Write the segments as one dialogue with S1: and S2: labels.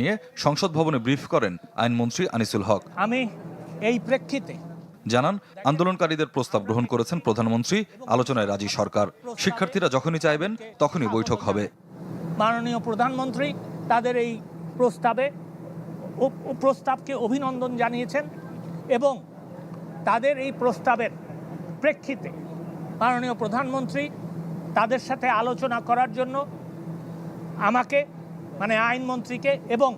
S1: নিয়ে সংসদ ভবনে ব্রিফ করেন আইনমন্ত্রী আনিসুল হক।
S2: আমি এই প্রেক্ষিতে
S1: জানান, আন্দোলনকারীদের প্রস্তাব গ্রহণ করেছেন প্রধানমন্ত্রী, আলোচনায় রাজি সরকার। শিক্ষার্থীরা যখনই চাইবেন তখনই বৈঠক হবে।
S2: মাননীয় প্রধানমন্ত্রী তাদের এই প্রস্তাবকে অভিনন্দন জানিয়েছেন এবং তাদের এই প্রস্তাবের প্রেক্ষিতে মাননীয় প্রধানমন্ত্রী তাদের সাথে আলোচনা করার জন্য আমাকে আইনমন্ত্রীকে এবং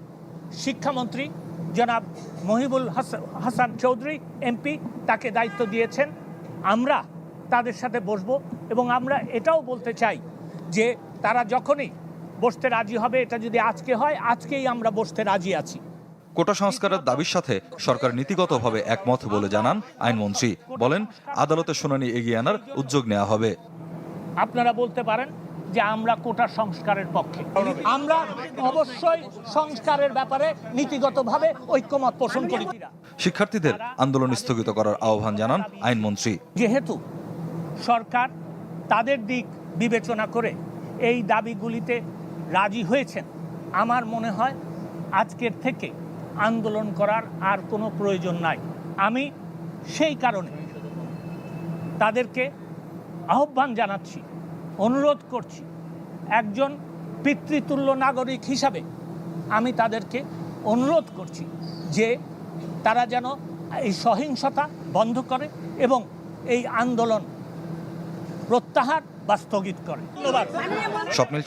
S2: শিক্ষামন্ত্রী জনাব মহিবুল হাসান চৌধুরী এমপি তাকে দায়িত্ব দিয়েছেন। আমরা তাদের সাথে বসবো এবং আমরা এটাও বলতে চাই যে তারা যখনই বসতে রাজি হবে, এটা যদি আজকে হয় আজকেই আমরা বসতে রাজি আছি।
S1: কোটা সংস্কারের দাবির সাথে সরকার নীতিগতভাবে একমত বলে জানান আইনমন্ত্রী। বলেন, আদালতের শুনানি এগিয়ে আনার উদ্যোগ নেওয়া হবে।
S2: আপনারা বলতে পারেন যে আমরা কোটা সংস্কারের পক্ষে, আমরা অবশ্যই সংস্কারের ব্যাপারে নীতিগতভাবে ঐক্যমত পোষণ করি।
S1: শিক্ষার্থীদের আন্দোলন স্থগিত করার আহ্বান জানান আইনমন্ত্রী।
S2: যেহেতু সরকার তাদের দিক বিবেচনা করে এই দাবিগুলিতে রাজি হয়েছেন, আমার মনে হয় আজকের থেকে আন্দোলন করার আর কোনো প্রয়োজন নাই। আমি সেই কারণে তাদেরকে আহ্বান জানাচ্ছি, অনুরোধ করছি, একজন পিতৃতুল্য নাগরিক হিসাবে আমি তাদেরকে অনুরোধ করছি যে তারা যেন এই সহিংসতা বন্ধ করে এবং এই আন্দোলন প্রত্যাহার বা স্থগিত করে। ধন্যবাদ।
S1: স্বপ্নিল